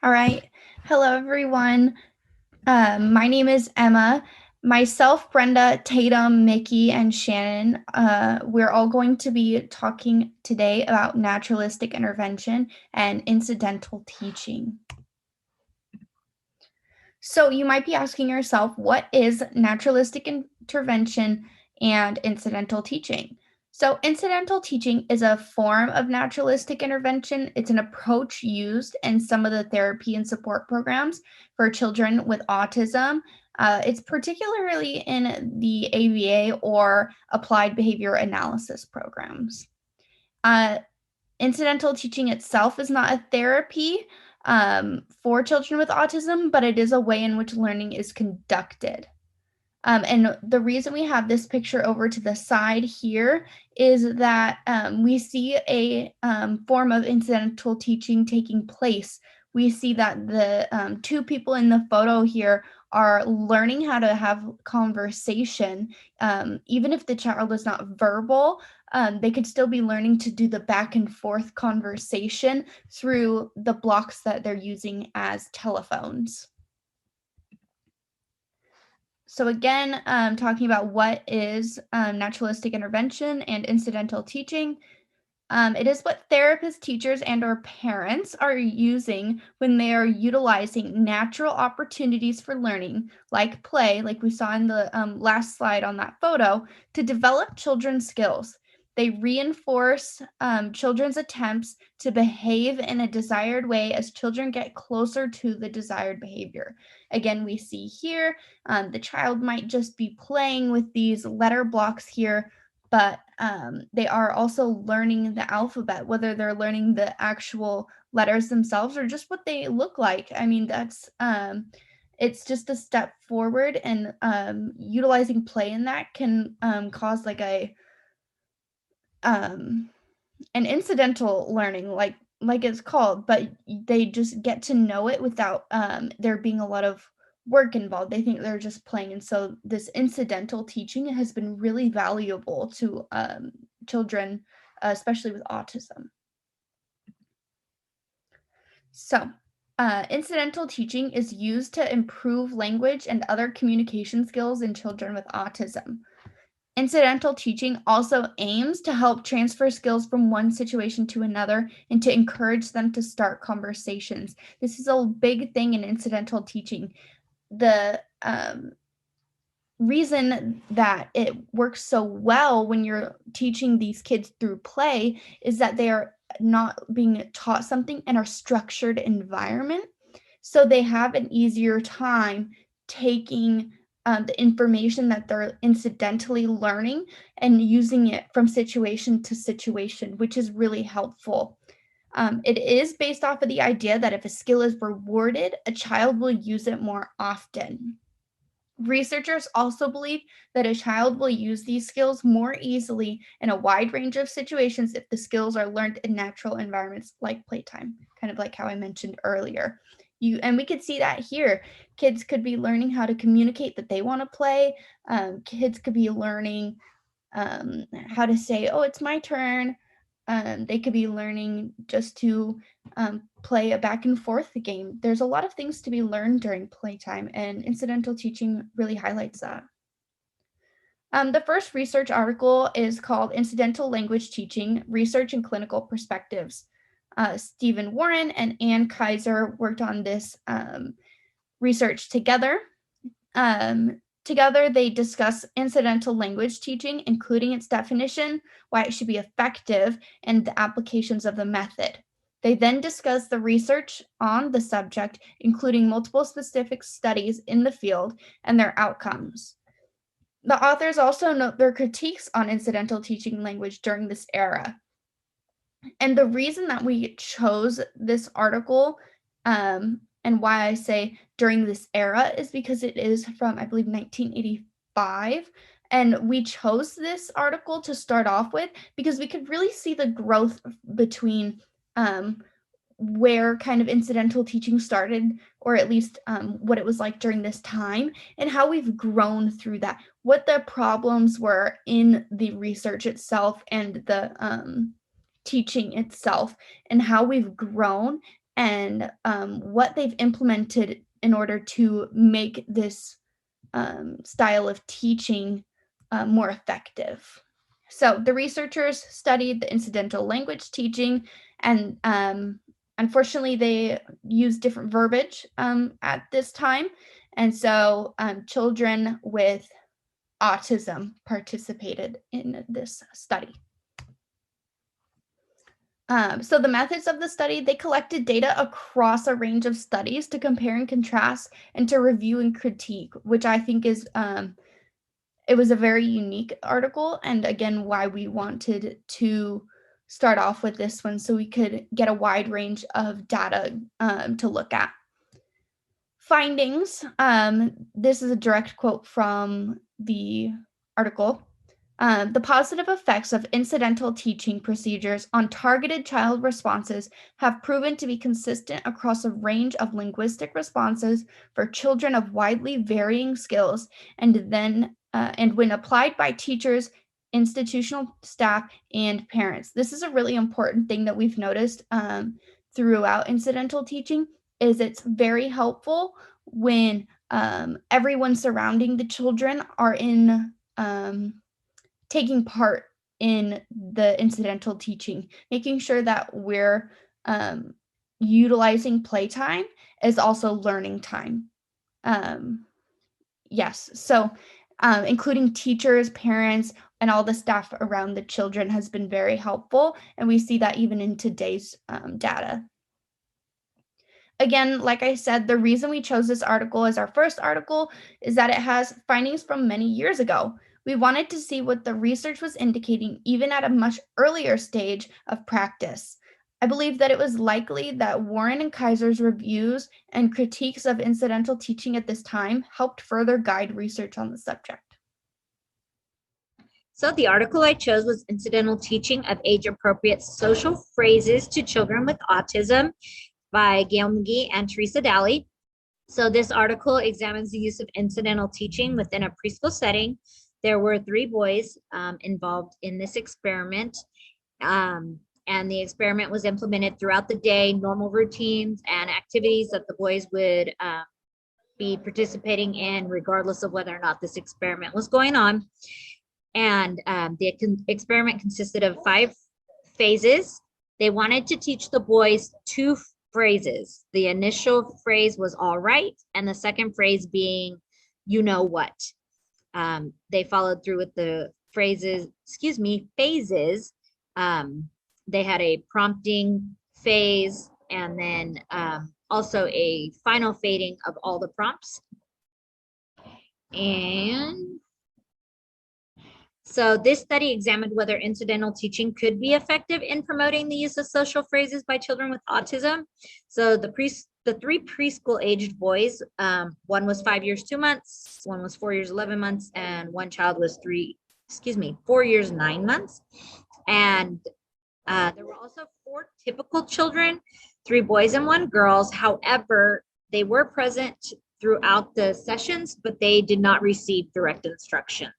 All right. Hello, everyone. My name is Emma. Myself, Brenda, Tatum, Mickey, and Shannon, we're all going to be talking today about naturalistic intervention and incidental teaching. So you might be asking yourself, what is naturalistic intervention and incidental teaching? So incidental teaching is a form of naturalistic intervention. It's an approach used in some of the therapy and support programs for children with autism. It's particularly in the ABA or applied behavior analysis programs. Uh, Incidental teaching itself is not a therapy for children with autism, but it is a way in which learning is conducted. And the reason we have this picture over to the side here is that we see a form of incidental teaching taking place. We see that the two people in the photo here are learning how to have conversation. Even if the child is not verbal, they could still be learning to do the back and forth conversation through the blocks that they're using as telephones. So again, talking about what is naturalistic intervention and incidental teaching. It is what therapists, teachers, and or parents are using when they are utilizing natural opportunities for learning, like play, like we saw in the last slide on that photo, to develop children's skills. They reinforce children's attempts to behave in a desired way as children get closer to the desired behavior. Again, we see here, the child might just be playing with these letter blocks here, but they are also learning the alphabet, whether they're learning the actual letters themselves or just what they look like. I mean, that's it's just a step forward, and utilizing play in that can cause like an incidental learning, like it's called, but they just get to know it without there being a lot of work involved. They think they're just playing, and so this incidental teaching has been really valuable to children, especially with autism. So incidental teaching is used to improve language and other communication skills in children with autism. Incidental teaching also aims to help transfer skills from one situation to another and to encourage them to start conversations. This is a big thing in incidental teaching. The reason that it works so well when you're teaching these kids through play is that they are not being taught something in a structured environment. So they have an easier time taking the information that they're incidentally learning and using it from situation to situation, which is really helpful. It is based off of the idea that if a skill is rewarded, a child will use it more often. Researchers also believe that a child will use these skills more easily in a wide range of situations if the skills are learned in natural environments like playtime, kind of like how I mentioned earlier. And we could see that here. Kids could be learning how to communicate that they want to play. Kids could be learning how to say, "Oh, it's my turn." They could be learning just to play a back and forth game. There's a lot of things to be learned during playtime, and incidental teaching really highlights that. The first research article is called Incidental Language Teaching, Research and Clinical Perspectives. Stephen Warren and Ann Kaiser worked on this research together. Together, they discuss incidental language teaching, including its definition, why it should be effective, and the applications of the method. They then discuss the research on the subject, including multiple specific studies in the field and their outcomes. The authors also note their critiques on incidental teaching language during this era. And the reason that we chose this article and why I say during this era is because it is from, I believe, 1985. And we chose this article to start off with because we could really see the growth between where kind of incidental teaching started, or at least what it was like during this time, and how we've grown through that, what the problems were in the research itself and the teaching itself, and how we've grown and what they've implemented in order to make this style of teaching more effective. So the researchers studied the incidental language teaching, and unfortunately, they used different verbiage at this time. And so children with autism participated in this study. So the methods of the study, they collected data across a range of studies to compare and contrast and to review and critique, which I think is, it was a very unique article. And again, why we wanted to start off with this one so we could get a wide range of data to look at. Findings, this is a direct quote from the article. The positive effects of incidental teaching procedures on targeted child responses have proven to be consistent across a range of linguistic responses for children of widely varying skills, and when applied by teachers, institutional staff, and parents. This is a really important thing that we've noticed throughout incidental teaching, is it's very helpful when everyone surrounding the children are in taking part in the incidental teaching, making sure that we're utilizing playtime is also learning time. Yes, so including teachers, parents, and all the staff around the children has been very helpful, and we see that even in today's data. Again, like I said, the reason we chose this article as our first article is that it has findings from many years ago. We wanted to see what the research was indicating even at a much earlier stage of practice. I believe that it was likely that Warren and Kaiser's reviews and critiques of incidental teaching at this time helped further guide research on the subject. So the article I chose was Incidental Teaching of Age-Appropriate Social Phrases to Children with Autism by Gail McGee and Teresa Daly. So this article examines the use of incidental teaching within a preschool setting. There were 3 boys involved in this experiment, and the experiment was implemented throughout the day, normal routines and activities that the boys would be participating in regardless of whether or not this experiment was going on. And the experiment consisted of 5 phases. They wanted to teach the boys 2 phrases. The initial phrase was all right, and the second phrase being, you know what. They followed through with the phases. They had a prompting phase, and then also a final fading of all the prompts. And so this study examined whether incidental teaching could be effective in promoting the use of social phrases by children with autism. So the 3 preschool aged boys, one was 5 years, 2 months, one was 4 years, 11 months, and one child was 4 years, 9 months. And there were also 4 typical children, 3 boys and 1 girls. However, they were present throughout the sessions, but they did not receive direct instructions.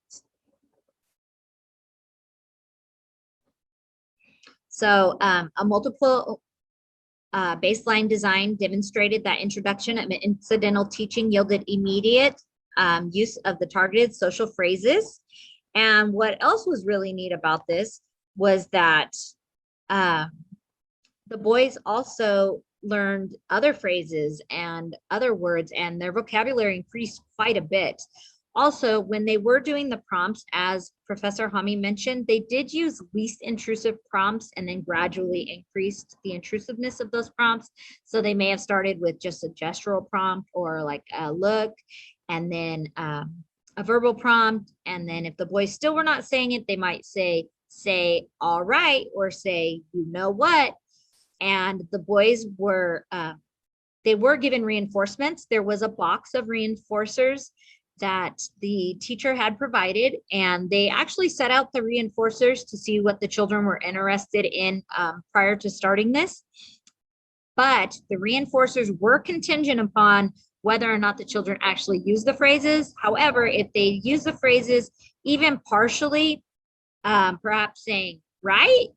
So a multiple baseline design demonstrated that introduction of incidental teaching yielded immediate use of the targeted social phrases. And what else was really neat about this was that the boys also learned other phrases and other words, and their vocabulary increased quite a bit. Also, when they were doing the prompts, as Professor Hami mentioned, they did use least intrusive prompts and then gradually increased the intrusiveness of those prompts. So they may have started with just a gestural prompt or like a look, and then a verbal prompt. And then if the boys still were not saying it, they might say all right, or say, you know what. And the boys were, they were given reinforcements. There was a box of reinforcers that the teacher had provided, and they actually set out the reinforcers to see what the children were interested in prior to starting this. But the reinforcers were contingent upon whether or not the children actually use the phrases. However, if they use the phrases even partially, perhaps saying right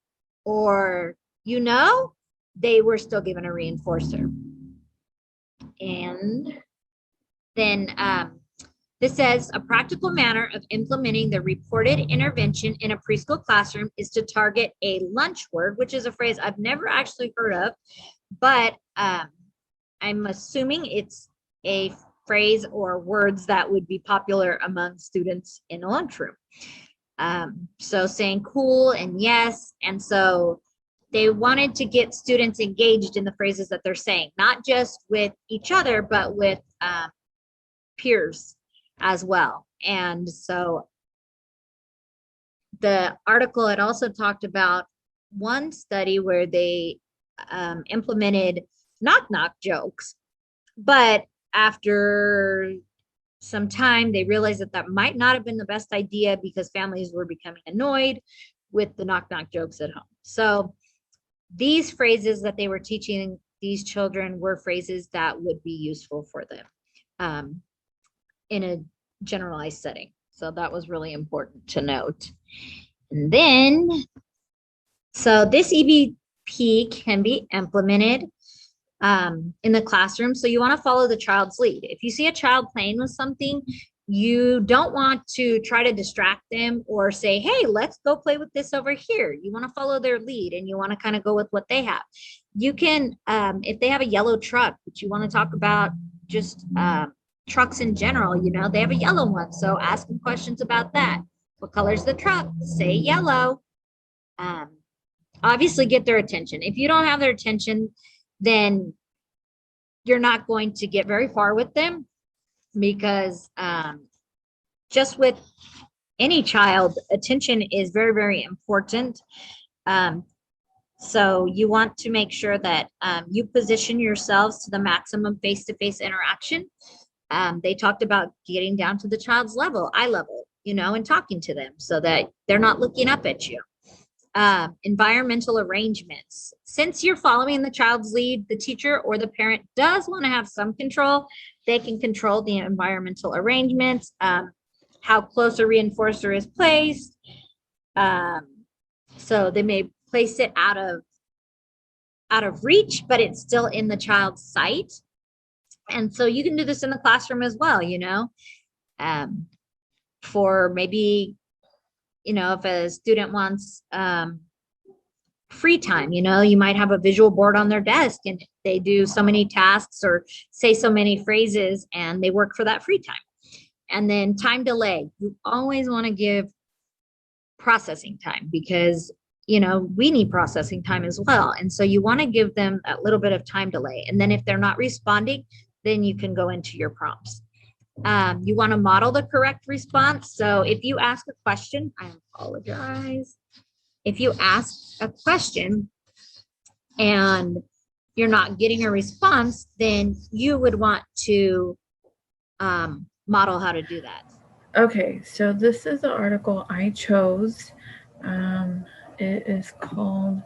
or you know, they were still given a reinforcer. And then this says a practical manner of implementing the reported intervention in a preschool classroom is to target a lunch word, which is a phrase I've never actually heard of, but I'm assuming it's a phrase or words that would be popular among students in a lunchroom. So saying cool and yes. And so they wanted to get students engaged in the phrases that they're saying, not just with each other, but with peers as well. And so the article had also talked about one study where they implemented knock knock jokes, but after some time they realized that that might not have been the best idea because families were becoming annoyed with the knock knock jokes at home. So these phrases that they were teaching these children were phrases that would be useful for them in a generalized setting. So that was really important to note. And then, so this EVP can be implemented in the classroom. So you want to follow the child's lead. If you see a child playing with something, you don't want to try to distract them or say, hey, let's go play with this over here. You want to follow their lead and you want to kind of go with what they have. You can, if they have a yellow truck, but you want to talk about just trucks in general, you know, they have a yellow one. So ask them questions about that. What color's the truck? Say yellow. Obviously get their attention. If you don't have their attention, then you're not going to get very far with them because just with any child, attention is very, very important. So you want to make sure that you position yourselves to the maximum face-to-face interaction. They talked about getting down to the child's level, eye level, you know, and talking to them so that they're not looking up at you. Environmental arrangements. Since you're following the child's lead, the teacher or the parent does want to have some control. They can control the environmental arrangements, how close a reinforcer is placed. So they may place it out of reach, but it's still in the child's sight. And so you can do this in the classroom as well, you know, for maybe, you know, if a student wants free time, you know, you might have a visual board on their desk and they do so many tasks or say so many phrases and they work for that free time. And then time delay, you always want to give processing time because, you know, we need processing time as well. And so you want to give them a little bit of time delay. And then if they're not responding, then you can go into your prompts. You want to model the correct response. So if you ask a question, I apologize. If you ask a question and you're not getting a response, then you would want to model how to do that. Okay, so this is the article I chose. It is called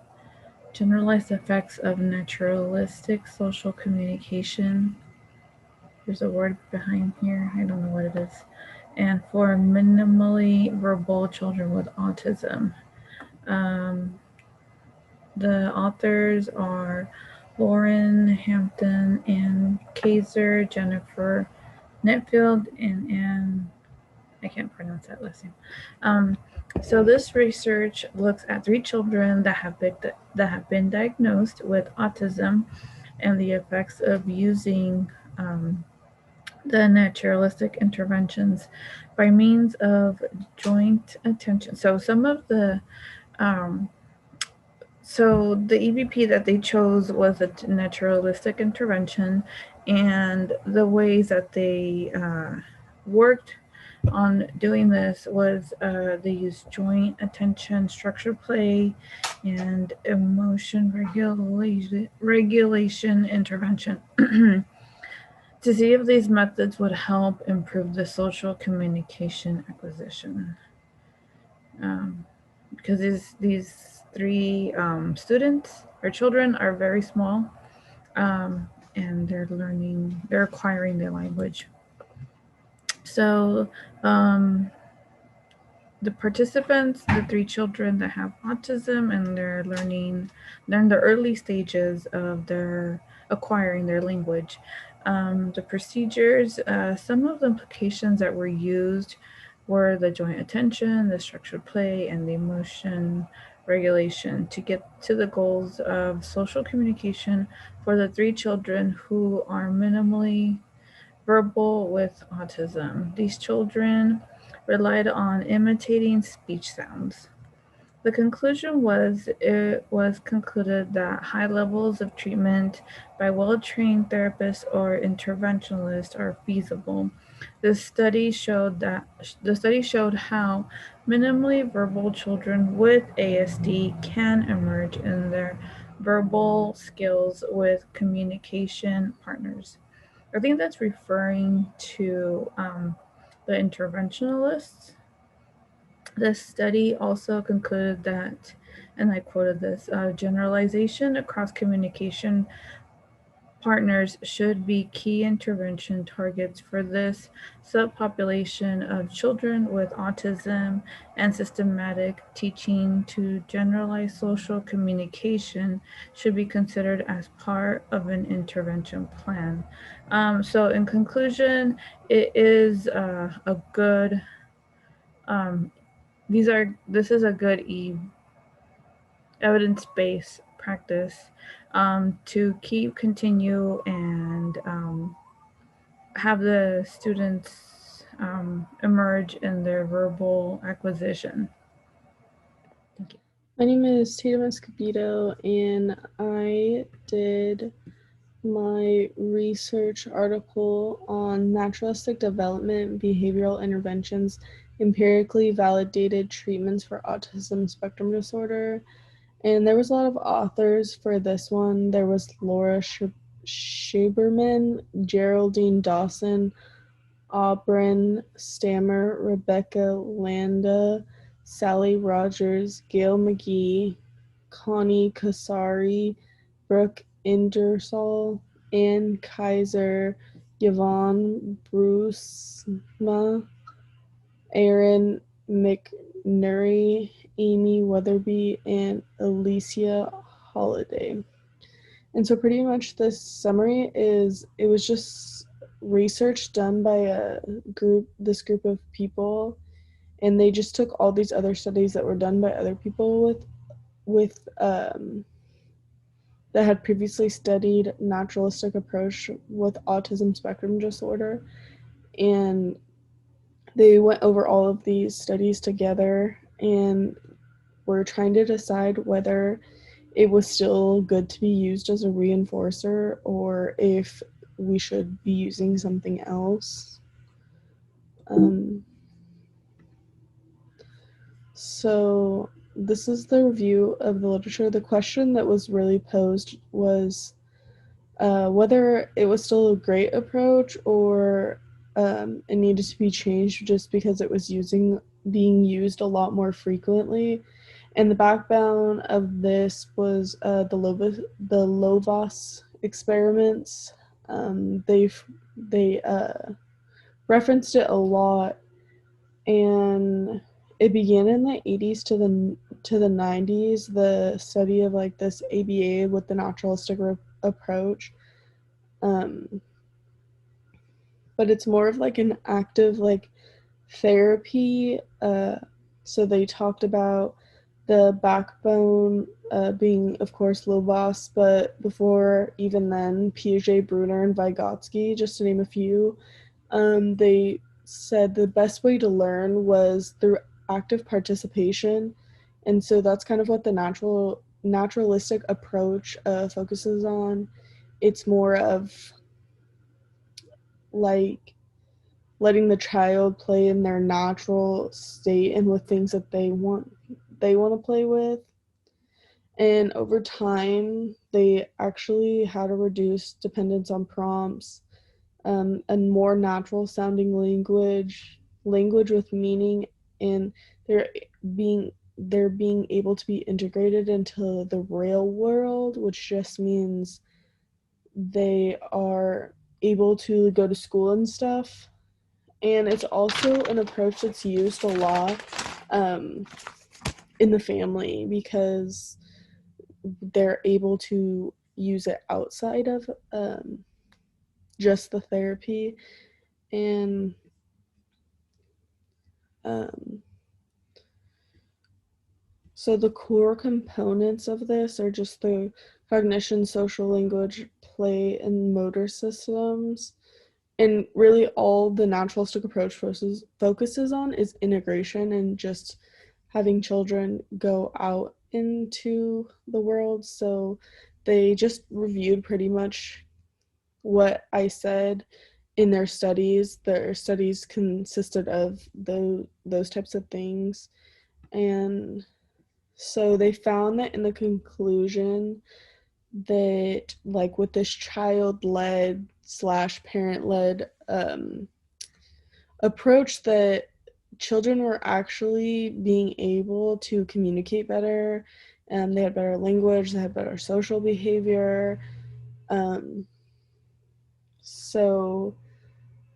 Generalized Effects of Naturalistic Social Communication. There's a word behind here, I don't know what it is. And for minimally verbal children with autism. The authors are Lauren Hampton and Kaiser, Jennifer Netfield, and Anne. I can't pronounce that last name. So this research looks at 3 children that have been diagnosed with autism and the effects of using the naturalistic interventions by means of joint attention. So some of the EVP that they chose was a naturalistic intervention, and the ways that they worked on doing this was they used joint attention, structured play, and emotion regulation intervention to see if these methods would help improve the social communication acquisition. Because these 3 students or children are very small, and they're acquiring the language. So the participants, the three children that have autism, and they're in the early stages of their acquiring their language. The procedures, some of the implications that were used were the joint attention, the structured play, and the emotion regulation to get to the goals of social communication for the three children who are minimally verbal with autism. These children relied on imitating speech sounds. The conclusion was it was concluded that high levels of treatment by well trained therapists or interventionalists are feasible. The study showed how minimally verbal children with ASD can emerge in their verbal skills with communication partners. I think that's referring to the interventionalists. The study also concluded that, and I quoted this, generalization across communication partners should be key intervention targets for this subpopulation of children with autism, and systematic teaching to generalize social communication should be considered as part of an intervention plan. So, in conclusion, it is a good. Um, this is a good evidence based practice to keep continue and have the students emerge in their verbal acquisition. Thank you. My name is Tatum Escobedo, and I did my research article on naturalistic development, behavioral interventions, empirically validated treatments for autism spectrum disorder. And there was a lot of authors for this one. There was Laura Schaberman, Geraldine Dawson, Aubryn Stammer, Rebecca Landa, Sally Rogers, Gail McGee, Connie Kasari, Brooke Ingersoll, Ann Kaiser, Yvonne Brucema, Aaron McNary, Amy Weatherby, and Alicia Holiday. And so pretty much this summary is, it was just research done by this group of people, and they just took all these other studies that were done by other people with that had previously studied naturalistic approach with autism spectrum disorder, and they went over all of these studies together and were trying to decide whether it was still good to be used as a reinforcer or if we should be using something else. So this is the review of the literature. The question that was really posed was whether it was still a great approach or it needed to be changed just because it was being used a lot more frequently. And the backbone of this was the Lovas experiments. They referenced it a lot, and it began in the 80s to the 90s. The study of like this ABA with the naturalistic approach, but it's more of like an active like therapy. So they talked about the backbone being, of course, Lovas, but before even then, Piaget, Brunner, and Vygotsky, just to name a few. They said the best way to learn was through active participation, and so that's kind of what the naturalistic approach focuses on. It's more of like letting the child play in their natural state and with things that they want to play with. And over time, they actually had to reduce dependence on prompts, and more natural sounding language with meaning, and they're being able to be integrated into the real world, which just means they are able to go to school and stuff. And it's also an approach that's used a lot in the family because they're able to use it outside of just the therapy. And so the core components of this are just the cognition, social language, play, and motor systems. And really all the naturalistic approach focuses on is integration and just having children go out into the world. So they just reviewed pretty much what I said in their studies. Their studies consisted of those types of things. And so they found that in the conclusion that like with this child-led / parent-led approach, that children were actually being able to communicate better, and they had better language, they had better social behavior. So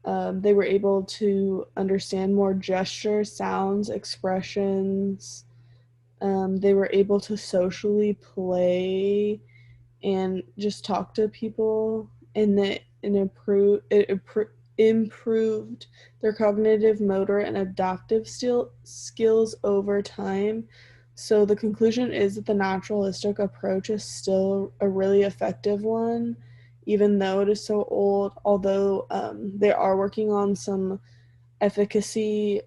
they were able to understand more gesture, sounds, expressions. They were able to socially play and just talk to people, and that improved their cognitive, motor, and adaptive skills over time. So the conclusion is that the naturalistic approach is still a really effective one, even though it is so old, although they are working on some efficacy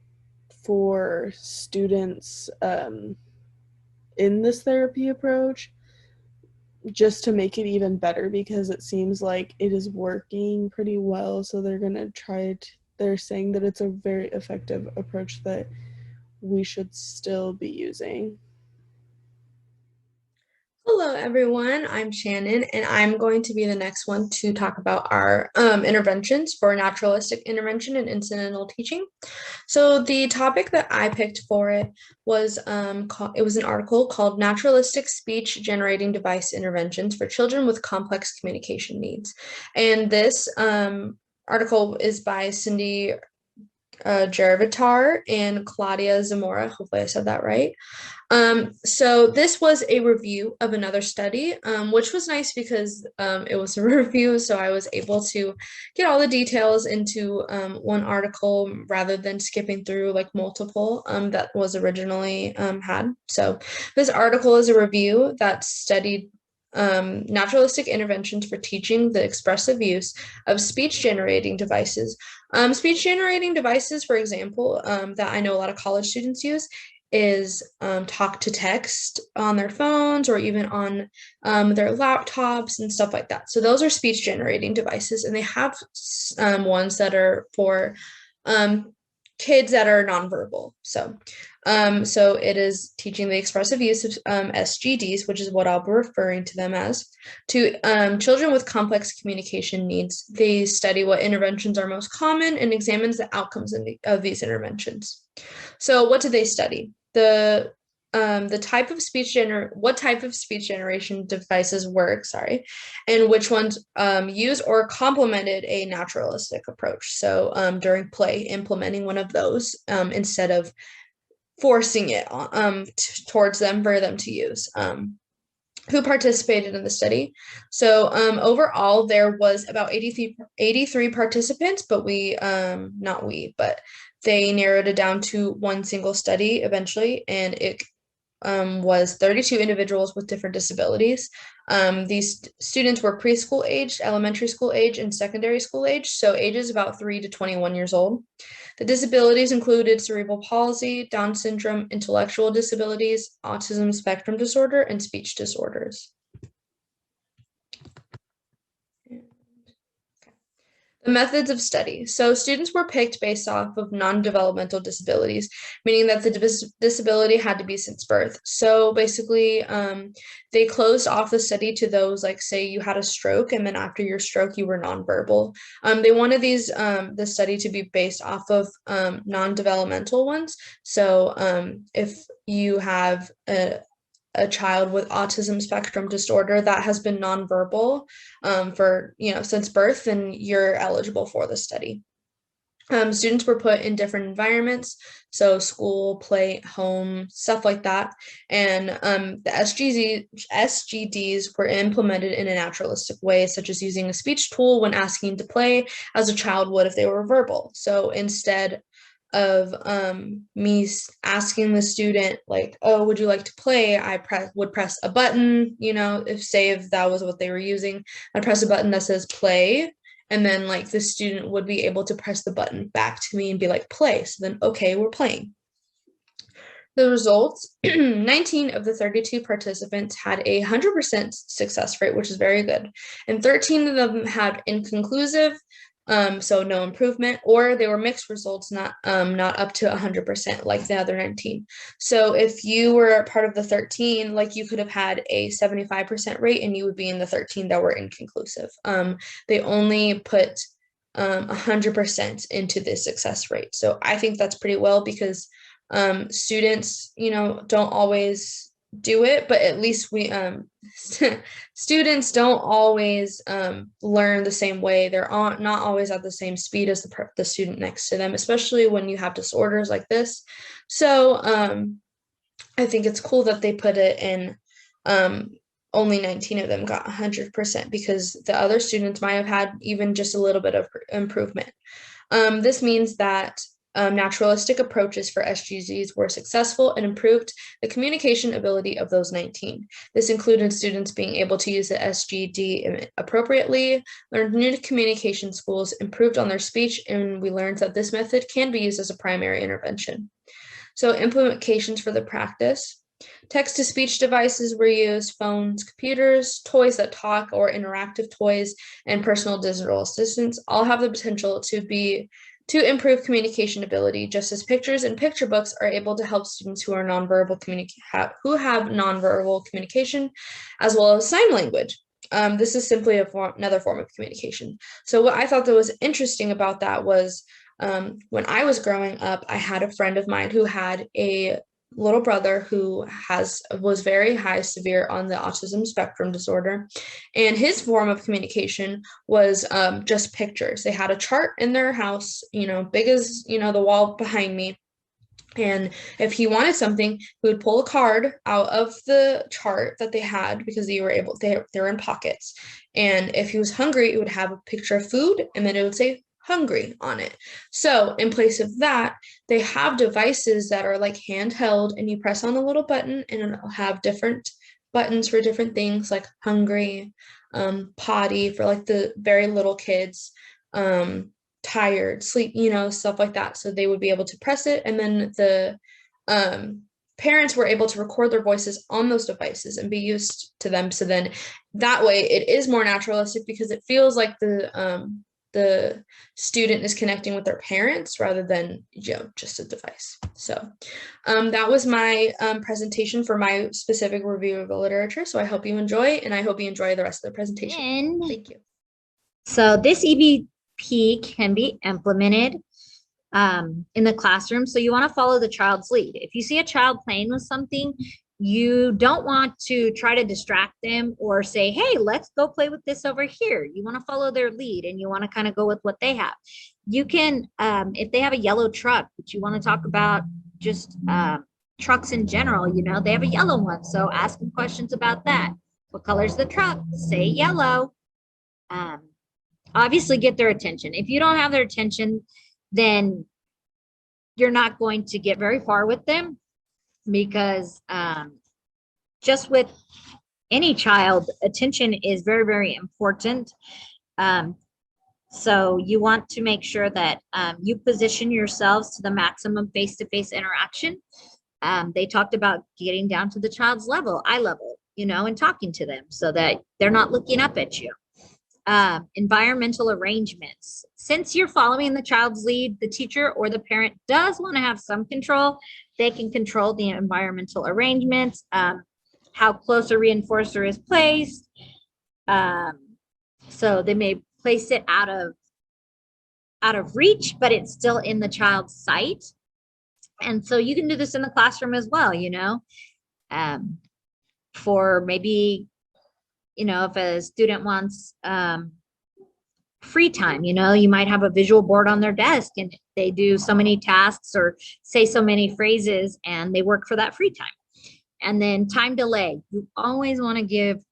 for students in this therapy approach, just to make it even better, because it seems like it is working pretty well. So they're saying that it's a very effective approach that we should still be using. Hello, everyone. I'm Shannon, and I'm going to be the next one to talk about our interventions for naturalistic intervention and incidental teaching. So the topic that I picked for it was it was an article called "Naturalistic Speech Generating Device Interventions for Children with Complex Communication Needs," and this article is by Cindy Gervitar and Claudia Zamora. Hopefully, I said that right. So this was a review of another study, which was nice because it was a review, so I was able to get all the details into one article rather than skipping through like multiple that was originally had. So this article is a review that studied naturalistic interventions for teaching the expressive use of speech generating devices. Speech generating devices, for example, that I know a lot of college students use is talk to text on their phones or even on their laptops and stuff like that. So those are speech generating devices, and they have ones that are for kids that are nonverbal. So it is teaching the expressive use of SGDs, which is what I'll be referring to them as, to children with complex communication needs. They study what interventions are most common and examines the outcomes of these interventions. So what do they study? What type of speech generation devices work, and which ones use or complemented a naturalistic approach. So during play, implementing one of those instead of forcing it towards them for them to use. Who participated in the study? So overall, there was about 83 participants, but they narrowed it down to one single study eventually, and it was 32 individuals with different disabilities. These students were preschool aged, elementary school age, and secondary school age, so ages about 3 to 21 years old. The disabilities included cerebral palsy, Down syndrome, intellectual disabilities, autism spectrum disorder, and speech disorders. The methods of study. So students were picked based off of non-developmental disabilities, meaning that the disability had to be since birth. So basically, they closed off the study to those, like say you had a stroke and then after your stroke you were nonverbal. They wanted the study to be based off of non-developmental ones. So if you have a child with autism spectrum disorder that has been nonverbal for since birth, then you're eligible for the study. Students were put in different environments, so school, play, home, stuff like that. And the SGDs were implemented in a naturalistic way, such as using a speech tool when asking to play, as a child would if they were verbal. So instead of me asking the student like, oh, would you like to play, I would press a button, if that was what they were using, I'd press a button that says play, and then like the student would be able to press the button back to me and be like, play. So then, okay, we're playing. The results, 19 of the 32 participants had a 100% success rate, which is very good. And 13 of them had inconclusive, so no improvement, or they were mixed results, not up to 100% like the other 19. So if you were part of the 13, like you could have had a 75% rate and you would be in the 13 that were inconclusive. They only put 100% into this success rate. So I think that's pretty well, because students, don't always do it, but at least we students don't always learn the same way. They're not always at the same speed as the student next to them, especially when you have disorders like this. So I think it's cool that they put it in. Only 19 of them got 100%, because the other students might have had even just a little bit of improvement. This means that naturalistic approaches for SGZs were successful and improved the communication ability of those 19. This included students being able to use the SGD appropriately, learned new communication skills, improved on their speech, and we learned that this method can be used as a primary intervention. So implementations for the practice. Text-to-speech devices were used, phones, computers, toys that talk or interactive toys, and personal digital assistants all have the potential to improve communication ability, just as pictures and picture books are able to help students who are who have nonverbal communication, as well as sign language. This is simply another form of communication. So what I thought that was interesting about that was, when I was growing up, I had a friend of mine who had a little brother who was very high severe on the autism spectrum disorder, and his form of communication was just pictures. They had a chart in their house, big as the wall behind me, and if he wanted something, he would pull a card out of the chart that they had, because they were in pockets, and if he was hungry, it would have a picture of food, and then it would say hungry on it. So in place of that, they have devices that are like handheld, and you press on a little button and it'll have different buttons for different things, like hungry, potty for like the very little kids, tired, sleep, stuff like that. So they would be able to press it, and then the parents were able to record their voices on those devices and be used to them. So then that way it is more naturalistic, because it feels like the student is connecting with their parents rather than just a device. So that was my presentation for my specific review of the literature. So I hope you enjoy, and I hope you enjoy the rest of the presentation. Thank you. So this EVP can be implemented in the classroom. So you want to follow the child's lead. If you see a child playing with something, you don't want to try to distract them or say, hey, let's go play with this over here. You want to follow their lead, and you want to kind of go with what they have. You can, if they have a yellow truck, but you want to talk about just trucks in general, they have a yellow one. So ask them questions about that. What color is the truck? Say yellow. Obviously get their attention. If you don't have their attention, then you're not going to get very far with them, because just with any child, attention is very, very important. So you want to make sure that you position yourselves to the maximum face-to-face interaction. They talked about getting down to the child's level, eye level, and talking to them so that they're not looking up at you. Environmental arrangements. Since you're following the child's lead, the teacher or the parent does want to have some control. They can control the environmental arrangements, how close a reinforcer is placed. So they may place it out of reach, but it's still in the child's sight. And so you can do this in the classroom as well, for maybe, if a student wants free time. You might have a visual board on their desk and they do so many tasks or say so many phrases and they work for that free time. And then time delay. You always want to give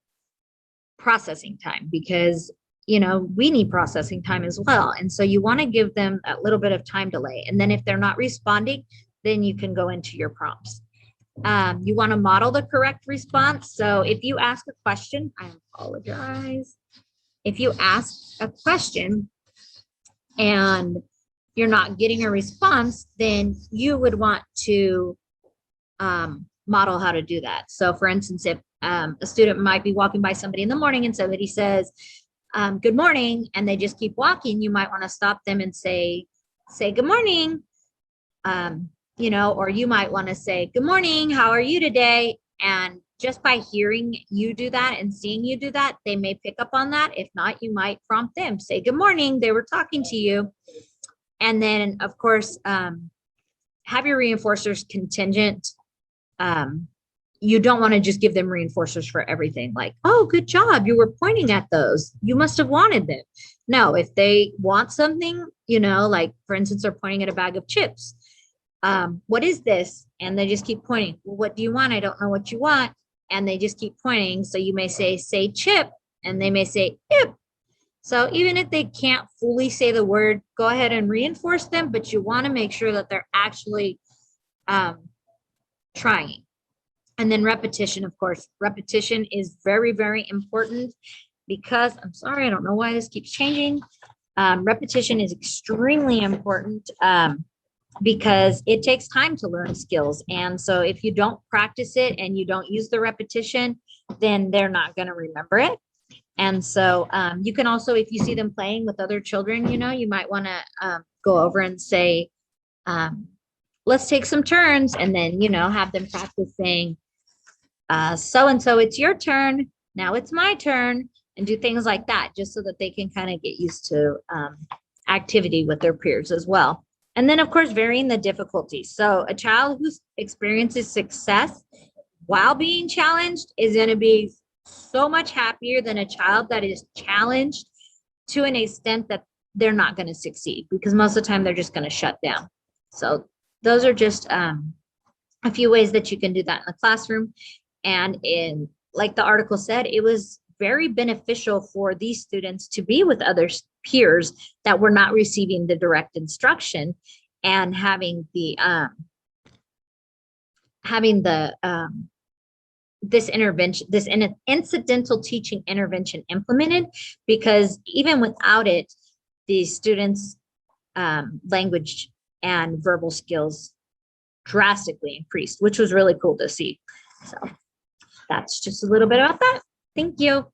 processing time because we need processing time as well. And so you want to give them a little bit of time delay. And then if they're not responding, then you can go into your prompts. You want to model the correct response. So if you ask a question, I apologize. If you ask a question and you're not getting a response, then you would want to model how to do that. So for instance, if a student might be walking by somebody in the morning and somebody says, good morning, and they just keep walking, you might want to stop them and say good morning. Or you might want to say, good morning, how are you today? And just by hearing you do that and seeing you do that, they may pick up on that. If not, you might prompt them, say, good morning, they were talking to you. And then, of course, have your reinforcers contingent. You don't want to just give them reinforcers for everything. Like, oh, good job. You were pointing at those. You must have wanted them. No, if they want something, like for instance, they're pointing at a bag of chips. What is this? And they just keep pointing. Well, what do you want? I don't know what you want. And they just keep pointing. So you may say chip, and they may say ip. So even if they can't fully say the word, go ahead and reinforce them, but you want to make sure that they're actually trying. And then repetition, of course. Repetition is very, very important because, I'm sorry, I don't know why this keeps changing. Repetition is extremely important because it takes time to learn skills. And so if you don't practice it and you don't use the repetition, then they're not going to remember it. And so you can also, if you see them playing with other children, you might want to go over and say, let's take some turns, and then, have them practice saying, so-and-so, it's your turn. Now it's my turn, and do things like that, just so that they can kind of get used to activity with their peers as well. And then, of course, varying the difficulty. So a child who experiences success while being challenged is going to be so much happier than a child that is challenged to an extent that they're not going to succeed, because most of the time they're just going to shut down. So those are just a few ways that you can do that in the classroom. And in, like the article said, it was very beneficial for these students to be with other peers that were not receiving the direct instruction, and having this intervention, this incidental teaching intervention implemented, because even without it, the students' language and verbal skills drastically increased, which was really cool to see. So that's just a little bit about that. Thank you.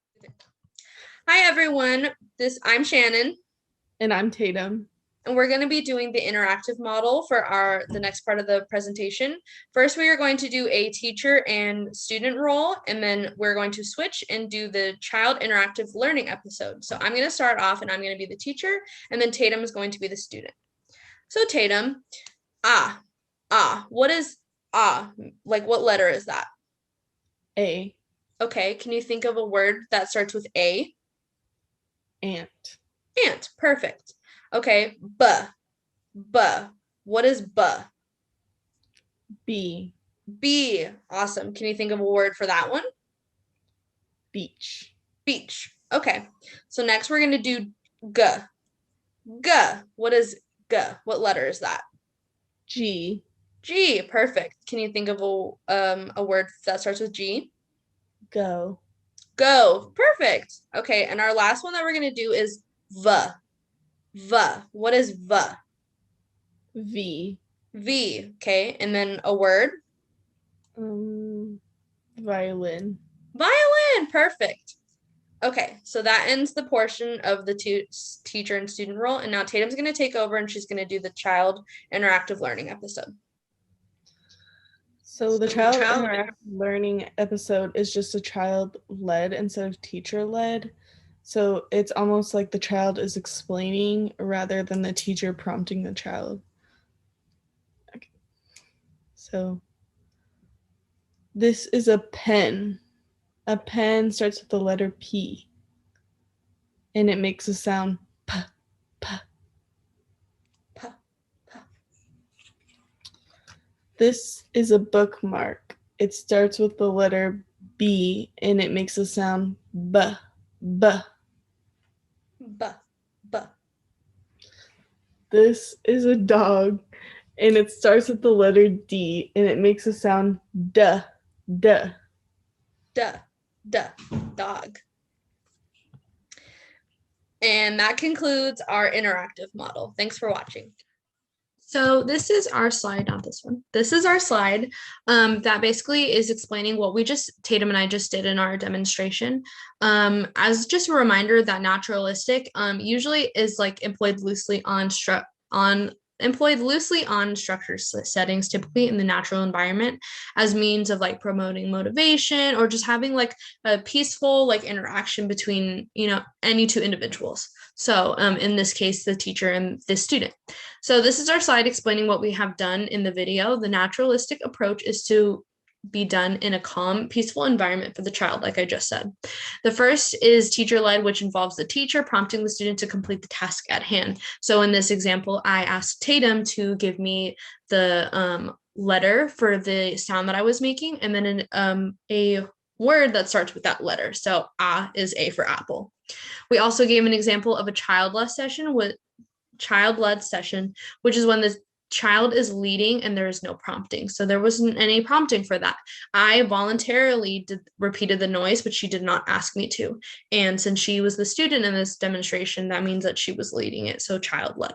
Hi, everyone. I'm Shannon. And I'm Tatum. And we're going to be doing the interactive model for the next part of the presentation. First, we are going to do a teacher and student role, and then we're going to switch and do the child interactive learning episode. So I'm going to start off, and I'm going to be the teacher, and then Tatum is going to be the student. So Tatum, what is like, what letter is that? A. Okay, can you think of a word that starts with A? Ant. Ant, perfect. Okay, what is B. B, awesome. Can you think of a word for that one? Beach. Beach, okay. So next we're going to do G. What is G? What letter is that? G. G, perfect. Can you think of a word that starts with G? Go. Go, perfect. Okay, and our last one that we're going to do is V. What is V? V. V, okay, and then a word? Violin. Violin, perfect. Okay, so that ends the portion of the teacher and student role, and now Tatum's going to take over, and she's going to do the child interactive learning episode. So the child interactive learning episode is just a child-led instead of teacher-led. So it's almost like the child is explaining rather than the teacher prompting the child. Okay. So this is a pen. A pen starts with the letter P, and it makes a sound P, p. P, p. This is a bookmark. It starts with the letter B and it makes the sound B, B. B, b. This is a dog and it starts with the letter D and it makes the sound D, D. D, d, dog. And that concludes our interactive model. Thanks for watching. So this is our slide, not this one. This is our slide that basically is explaining what Tatum and I just did in our demonstration. As just a reminder that naturalistic usually is like employed loosely on structured settings, typically in the natural environment, as means of like promoting motivation or just having like a peaceful like interaction between, any two individuals. So in this case, the teacher and the student. So this is our slide explaining what we have done in the video. The naturalistic approach is to be done in a calm, peaceful environment for the child, like I just said. The first is teacher-led, which involves the teacher prompting the student to complete the task at hand. So in this example, I asked Tatum to give me the letter for the sound that I was making, and then a word that starts with that letter. So A is A for apple. We also gave an example of a child-led session, which is when the child is leading and there is no prompting. So there wasn't any prompting for that. I voluntarily repeated the noise, but she did not ask me to. And since she was the student in this demonstration, that means that she was leading it. So child-led.